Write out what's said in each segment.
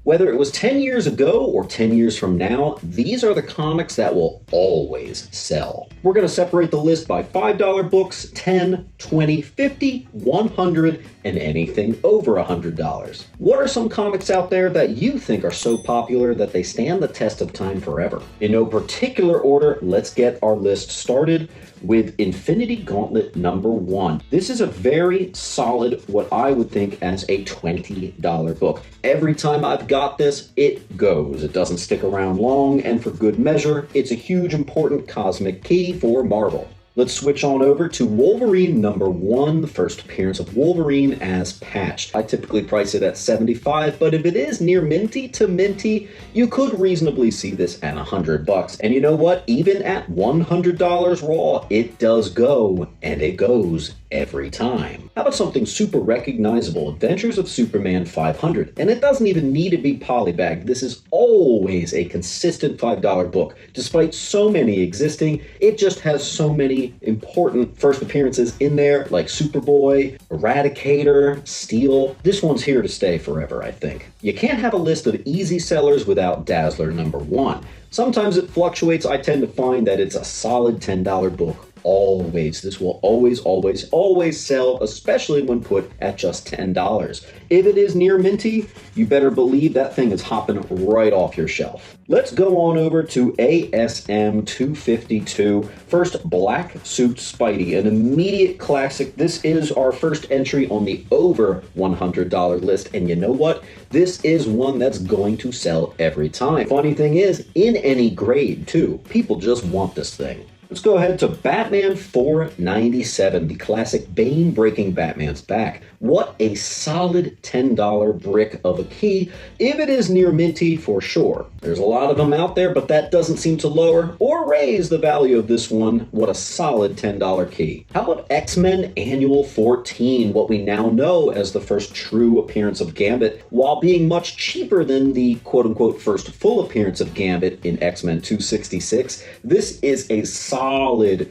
Whether it was 10 years ago or 10 years from now, these are the comics that will always sell. We're going to separate the list by $5 books, 10, 20, 50, 100, and anything over $100. What are some comics out there that you think are so popular that they stand the test of time forever? In no particular order, let's get our list started with Infinity Gauntlet #1. This is a very solid, what I would think as a $20 book. Every time I've got this, it goes. It doesn't stick around long, and for good measure, it's a huge important cosmic key for Marvel. Let's switch on over to Wolverine #1, the first appearance of Wolverine as Patch. I typically price it at $75, but if it is near minty to minty, you could reasonably see this at $100. And you know what? Even at $100 raw, it does go, and it goes every time. How about something super recognizable? Adventures of Superman 500. And it doesn't even need to be polybagged. This is always a consistent $5 book. Despite so many existing, it just has so many important first appearances in there, like Superboy, Eradicator, Steel. This one's here to stay forever, I think. You can't have a list of easy sellers without Dazzler #1. Sometimes it fluctuates. I tend to find that it's a solid $10 book. Always. This will always sell, especially when put at just $10. If it is near minty, you better believe that thing is hopping right off your shelf. Let's go on over to ASM 252. First, Black Suit Spidey, an immediate classic. This is our first entry on the over $100 list, and you know what? This is one that's going to sell every time. Funny thing is, in any grade too, people just want this thing. Let's go ahead to Batman 497, the classic Bane breaking Batman's back. What a solid $10 brick of a key, if it is near minty for sure. There's a lot of them out there, but that doesn't seem to lower or raise the value of this one. What a solid $10 key. How about X-Men Annual 14, what we now know as the first true appearance of Gambit, while being much cheaper than the quote-unquote first full appearance of Gambit in X-Men 266. This is a solid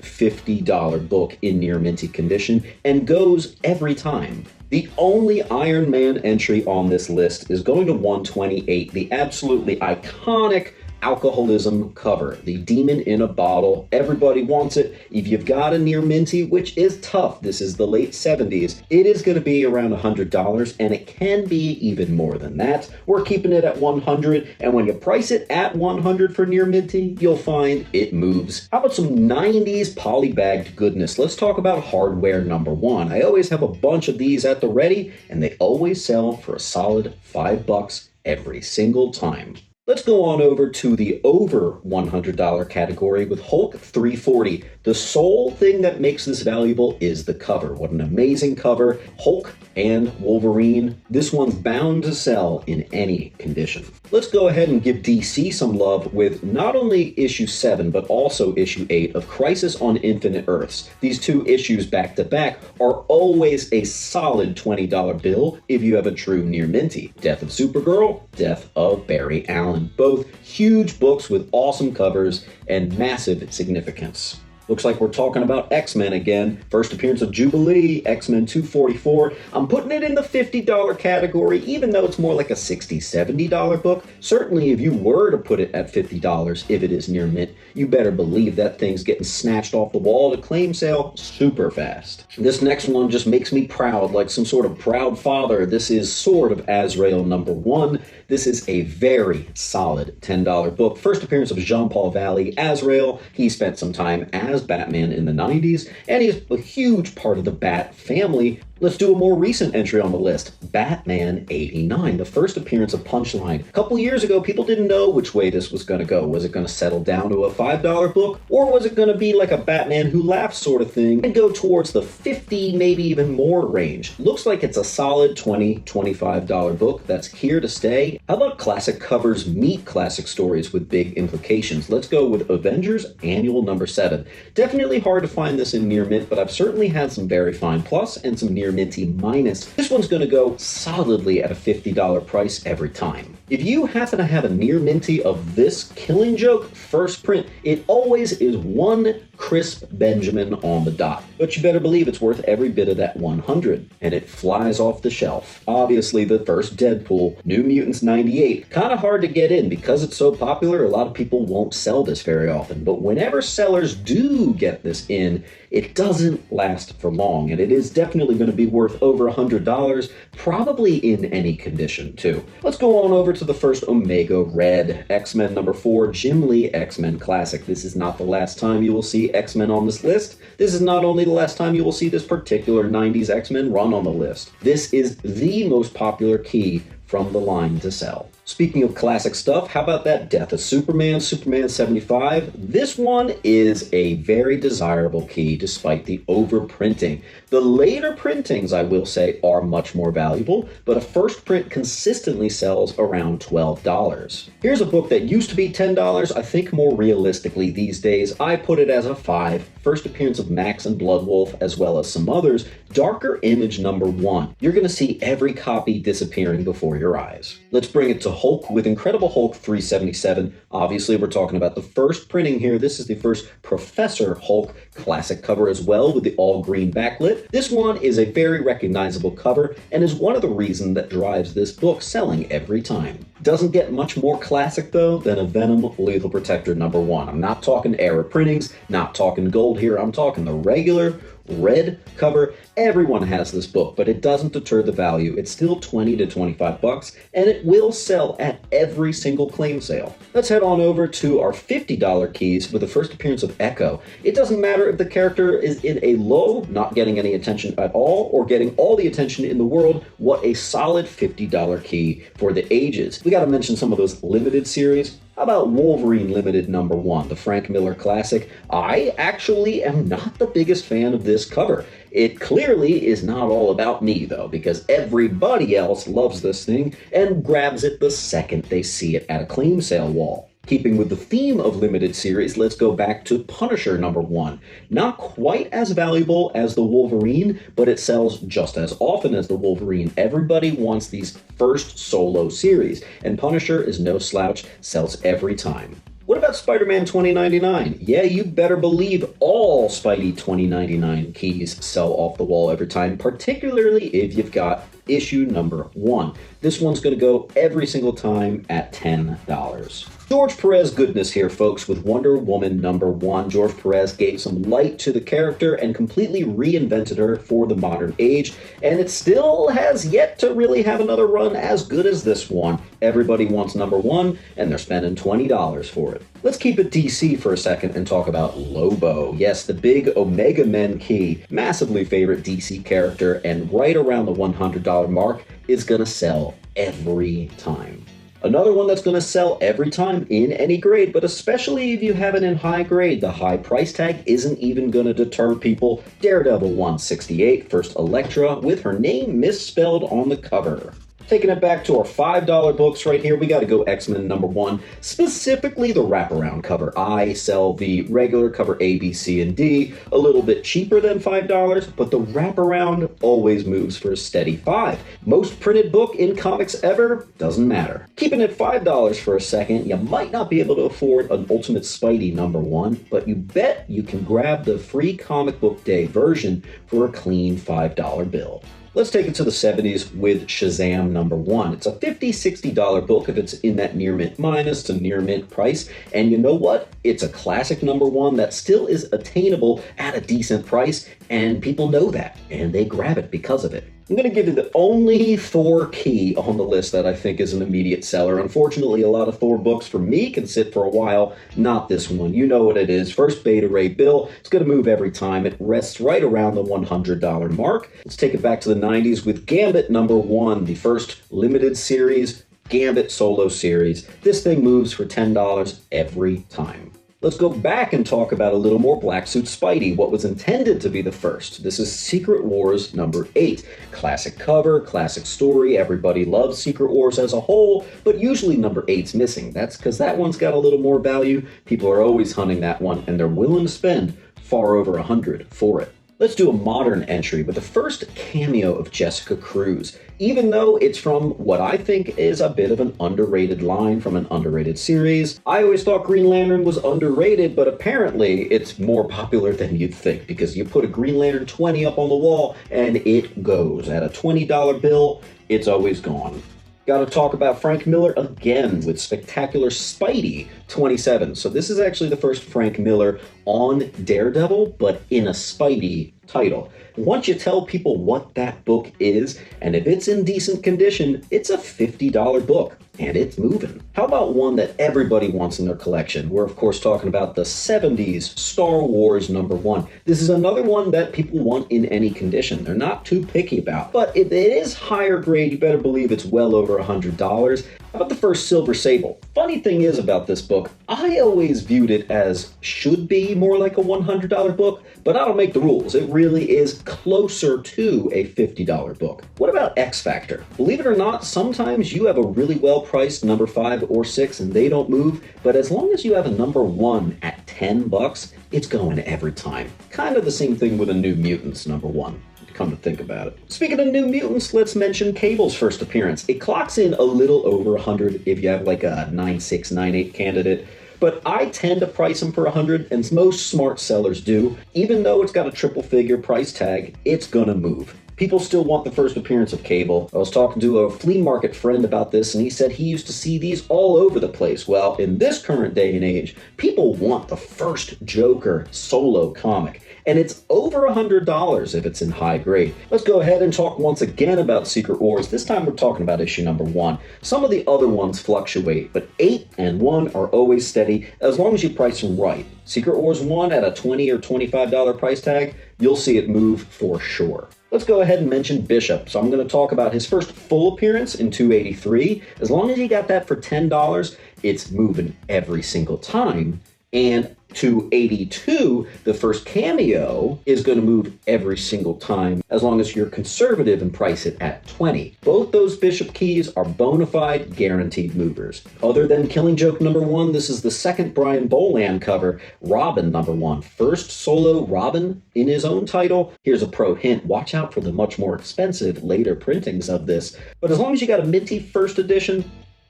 $50 book in near minty condition and goes every time. The only Iron Man entry on this list is going to 128, the absolutely iconic alcoholism cover, the demon in a bottle. Everybody wants it. If you've got a near minty, which is tough, this is the late 70s, it is going to be around $100, and it can be even more than that. We're keeping it at 100, and when you price it at 100 for near minty, you'll find it moves. How about some 90s polybagged goodness? Let's talk about Hardware #1. I always have a bunch of these at the ready, and they always sell for a solid $5 every single time. Let's go on over to the over $100 category with Hulk 340. The sole thing that makes this valuable is the cover. What an amazing cover. Hulk and Wolverine. This one's bound to sell in any condition. Let's go ahead and give DC some love with not only issue 7, but also issue 8 of Crisis on Infinite Earths. These two issues back to back are always a solid $20 bill if you have a true near minty. Death of Supergirl, Death of Barry Allen. Both huge books with awesome covers and massive significance. Looks like we're talking about X-Men again. First appearance of Jubilee, X-Men 244. I'm putting it in the $50 category, even though it's more like a $60, $70 book. Certainly, if you were to put it at $50, if it is near mint, you better believe that thing's getting snatched off the wall at a claim sale super fast. This next one just makes me proud, like some sort of proud father. This is Sword of Azrael #1. This is a very solid $10 book. First appearance of Jean-Paul Valley, Azrael. He spent some time as Batman in the 90s, and he's a huge part of the Bat family. Let's do a more recent entry on the list, Batman 89, the first appearance of Punchline. A couple years ago, people didn't know which way this was going to go. Was it going to settle down to a $5 book, or was it going to be like a Batman Who Laughs sort of thing and go towards the $50, maybe even more range? Looks like it's a solid $20, $25 book that's here to stay. How about classic covers meet classic stories with big implications? Let's go with Avengers Annual #7. Definitely hard to find this in near mint, but I've certainly had some very fine plus and some near minty minus. This one's going to go solidly at a $50 price every time. If you happen to have a near minty of this Killing Joke first print, it always is one crisp Benjamin on the dot. But you better believe it's worth every bit of that 100, and it flies off the shelf. Obviously, the first Deadpool, New Mutants 98, kind of hard to get in because it's so popular. A lot of people won't sell this very often, but whenever sellers do get this in, it doesn't last for long, and it is definitely going to be worth over $100, probably in any condition too. Let's go on over to the first Omega Red, X-Men number 4, Jim Lee X-Men Classic. This is not the last time you will see X-Men on this list. This is not only the last time you will see this particular 90s X-Men run on the list. This is the most popular key from the line to sell. Speaking of classic stuff, how about that Death of Superman, Superman 75? This one is a very desirable key despite the overprinting. The later printings, I will say, are much more valuable, but a first print consistently sells around $12. Here's a book that used to be $10. I think more realistically these days, I put it as a 5. First appearance of Max and Bloodwolf, as well as some others. Darker Image number 1. You're going to see every copy disappearing before your eyes. Let's bring it to Hulk with Incredible Hulk 377. Obviously, we're talking about the first printing here. This is the first Professor Hulk classic cover as well, with the all-green backlit. This one is a very recognizable cover and is one of the reasons that drives this book selling every time. Doesn't get much more classic, though, than a Venom Lethal Protector number 1. I'm not talking era printings, not talking gold here. I'm talking the regular red cover. Everyone has this book, but it doesn't deter the value. It's still $20 to $25, and it will sell at every single claim sale. Let's head on over to our $50 keys with the first appearance of Echo. It doesn't matter if the character is in a low, not getting any attention at all, or getting all the attention in the world. What a solid $50 key for the ages. We got to mention some of those limited series. How about Wolverine Limited number 1, the Frank Miller Classic? I actually am not the biggest fan of this cover. It clearly is not all about me, though, because everybody else loves this thing and grabs it the second they see it at a claim sale wall. Keeping with the theme of limited series, let's go back to Punisher number 1. Not quite as valuable as the Wolverine, but it sells just as often as the Wolverine. Everybody wants these first solo series, and Punisher is no slouch, sells every time. What about Spider-Man 2099? Yeah, you better believe all Spidey 2099 keys sell off the wall every time, particularly if you've got issue number 1. This one's going to go every single time at $10. George Perez goodness here, folks, with Wonder Woman number 1. George Perez gave some light to the character and completely reinvented her for the modern age, and it still has yet to really have another run as good as this one. Everybody wants number 1, and they're spending $20 for it. Let's keep it DC for a second and talk about Lobo. Yes, the big Omega Men key, massively favorite DC character, and right around the $100 mark is going to sell every time. Another one that's going to sell every time in any grade, but especially if you have it in high grade, the high price tag isn't even going to deter people. Daredevil 168, first Elektra, with her name misspelled on the cover. Taking it back to our $5 books right here, we got to go X-Men number 1, specifically the wraparound cover. I sell the regular cover A, B, C, and D, a little bit cheaper than $5, but the wraparound always moves for a steady $5. Most printed book in comics ever, doesn't matter. Keeping it $5 for a second, you might not be able to afford an Ultimate Spidey number 1, but you bet you can grab the free comic book day version for a clean $5 bill. Let's take it to the 70s with Shazam number 1. It's a $50, $60 book if it's in that near mint minus to near mint price. And you know what? It's a classic number 1 that still is attainable at a decent price, and people know that, and they grab it because of it. I'm going to give you the only Thor key on the list that I think is an immediate seller. Unfortunately, a lot of Thor books for me can sit for a while. Not this one. You know what it is. First Beta Ray Bill. It's going to move every time. It rests right around the $100 mark. Let's take it back to the 90s with Gambit number 1, the first limited series Gambit solo series. This thing moves for $10 every time. Let's go back and talk about a little more Black Suit Spidey, what was intended to be the first. This is Secret Wars number 8. Classic cover, classic story, everybody loves Secret Wars as a whole, but usually number 8's missing. That's because that one's got a little more value. People are always hunting that one, and they're willing to spend far over $100 for it. Let's do a modern entry with the first cameo of Jessica Cruz. Even though it's from what I think is a bit of an underrated line from an underrated series. I always thought Green Lantern was underrated, but apparently it's more popular than you'd think, because you put a Green Lantern 20 up on the wall and it goes. At a $20 bill, it's always gone. Got to talk about Frank Miller again with Spectacular Spidey 27. So this is actually the first Frank Miller on Daredevil, but in a Spidey title. Once you tell people what that book is, and if it's in decent condition, it's a $50 book. And it's moving. How about one that everybody wants in their collection? We're of course talking about the 70s Star Wars #1. This is another one that people want in any condition. They're not too picky about. But if it is higher grade, you better believe it's well over $100. How about the first Silver Sable? Funny thing is about this book, I always viewed it as should be more like a $100 book, but I don't make the rules. It really is closer to a $50 book. What about X Factor? Believe it or not, sometimes you have a really well-priced number 5 or 6 and they don't move, but as long as you have a #1 at $10, it's going every time. Kind of the same thing with a New Mutants #1. Come to think about it. Speaking of New Mutants, let's mention Cable's first appearance. It clocks in a little over 100 if you have like a 9.6, 9.8 candidate, but I tend to price them for 100, and most smart sellers do. Even though it's got a triple figure price tag, it's gonna move. People still want the first appearance of Cable. I was talking to a flea market friend about this, and he said he used to see these all over the place. Well, in this current day and age, people want the first Joker solo comic. And it's over $100 if it's in high grade. Let's go ahead and talk once again about Secret Wars. This time we're talking about issue #1. Some of the other ones fluctuate, but 8 and 1 are always steady as long as you price them right. Secret Wars 1 at a $20 or $25 price tag, you'll see it move for sure. Let's go ahead and mention Bishop. So I'm going to talk about his first full appearance in 283. As long as you got that for $10, it's moving every single time. And 282, the first cameo, is going to move every single time as long as you're conservative and price it at 20. Both those Bishop keys are bona fide guaranteed movers. Other than Killing Joke #1, this is the second Brian Boland cover, Robin #1. First solo Robin in his own title. Here's a pro hint, watch out for the much more expensive later printings of this. But as long as you got a minty first edition,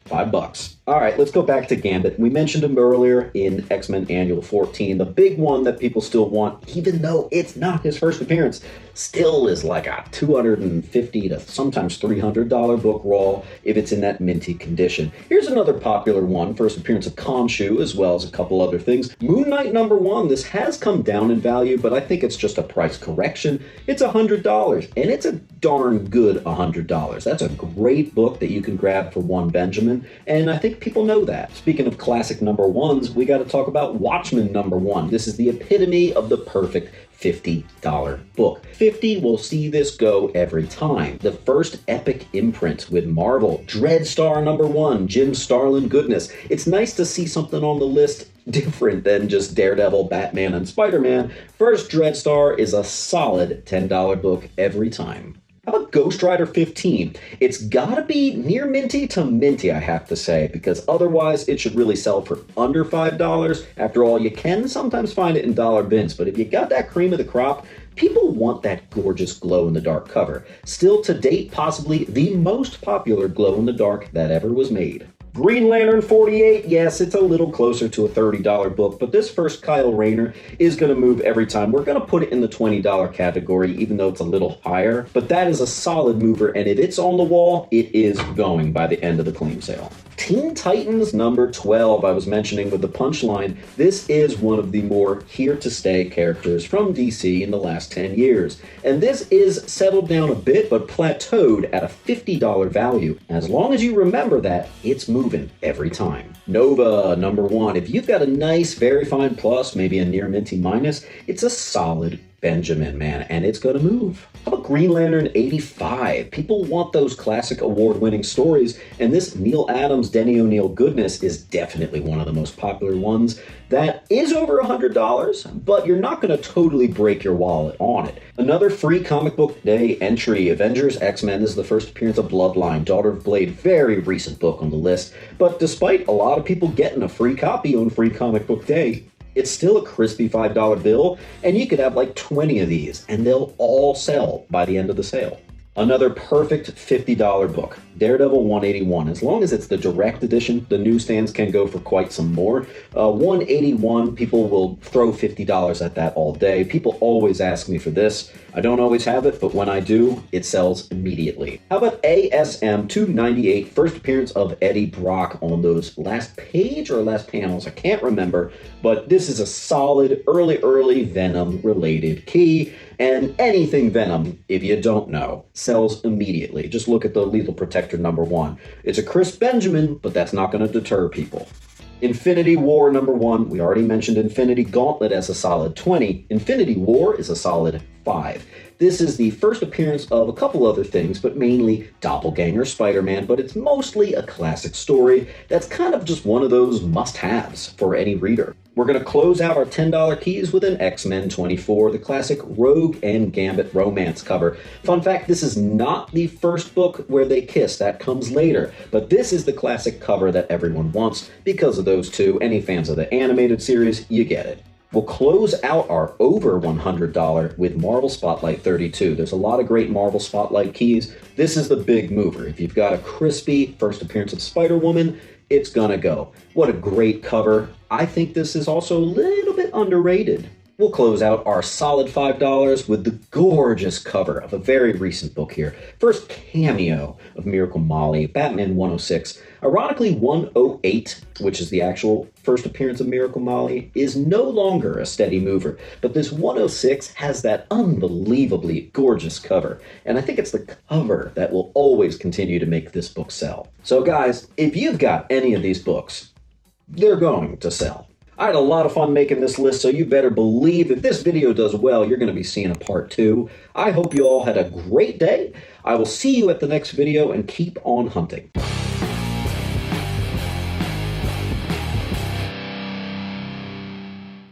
$5. All right, let's go back to Gambit. We mentioned him earlier in X-Men Annual 14. The big one that people still want, even though it's not his first appearance, still is like a $250 to sometimes $300 book raw if it's in that minty condition. Here's another popular one, first appearance of Khonshu, as well as a couple other things. Moon Knight #1, this has come down in value, but I think it's just a price correction. It's $100, and it's a darn good $100. That's a great book that you can grab for one Benjamin, and I think people know that. Speaking of classic #1s, we got to talk about Watchmen #1. This is the epitome of the perfect $50 book. 50 will see this go every time. The first epic imprint with Marvel, Dreadstar #1, Jim Starlin goodness. It's nice to see something on the list different than just Daredevil, Batman, and Spider-Man. First Dreadstar is a solid $10 book every time. How about Ghost Rider 15? It's gotta be near minty to minty, I have to say, because otherwise it should really sell for under $5. After all, you can sometimes find it in dollar bins, but if you got that cream of the crop, people want that gorgeous glow-in-the-dark cover. Still to date, possibly the most popular glow-in-the-dark that ever was made. Green Lantern 48, yes, it's a little closer to a $30 book, but this first Kyle Rayner is going to move every time. We're going to put it in the $20 category, even though it's a little higher, but that is a solid mover, and if it's on the wall, it is going by the end of the clean sale. Teen Titans #12, I was mentioning with the punchline. This is one of the more here-to-stay characters from DC in the last 10 years. And this is settled down a bit, but plateaued at a $50 value. As long as you remember that, it's moving every time. Nova #1. If you've got a nice, very fine plus, maybe a near minty minus, it's a solid Benjamin, man, and it's gonna move. How about Green Lantern 85? People want those classic award-winning stories, and this Neil Adams, Denny O'Neil goodness is definitely one of the most popular ones. That is over $100, but you're not gonna totally break your wallet on it. Another free comic book day entry, Avengers X-Men. This is the first appearance of Bloodline, Daughter of Blade, very recent book on the list, but despite a lot of people getting a free copy on Free Comic Book Day, It's still a crispy $5 bill, and you could have like 20 of these, and they'll all sell by the end of the sale. Another perfect $50 book, Daredevil 181. As long as it's the direct edition, the newsstands can go for quite some more. 181, people will throw $50 at that all day. People always ask me for this. I don't always have it, but when I do, it sells immediately. How about ASM 298, first appearance of Eddie Brock on those last page or last panels? I can't remember, but this is a solid early Venom related key. And anything Venom, if you don't know, sells immediately. Just look at the Lethal Protector #1. It's a Chris Benjamin, but that's not going to deter people. Infinity War #1, we already mentioned Infinity Gauntlet as a solid 20. Infinity War is a solid 5. This is the first appearance of a couple other things, but mainly Doppelganger Spider-Man, but it's mostly a classic story that's kind of just one of those must-haves for any reader. We're going to close out our $10 keys with an X-Men 24, the classic Rogue and Gambit romance cover. Fun fact, this is not the first book where they kiss, that comes later, but this is the classic cover that everyone wants because of those two. Any fans of the animated series, you get it. We'll close out our over $100 with Marvel Spotlight 32. There's a lot of great Marvel Spotlight keys. This is the big mover. If you've got a crispy first appearance of Spider-Woman, it's gonna go. What a great cover. I think this is also a little bit underrated. We'll close out our solid $5 with the gorgeous cover of a very recent book here. First cameo of Miracle Molly, Batman 106. Ironically, 108, which is the actual first appearance of Miracle Molly, is no longer a steady mover, but this 106 has that unbelievably gorgeous cover, and I think it's the cover that will always continue to make this book sell. So guys, if you've got any of these books, they're going to sell. I had a lot of fun making this list, so you better believe if this video does well, you're going to be seeing a part 2. I hope you all had a great day. I will see you at the next video, and keep on hunting.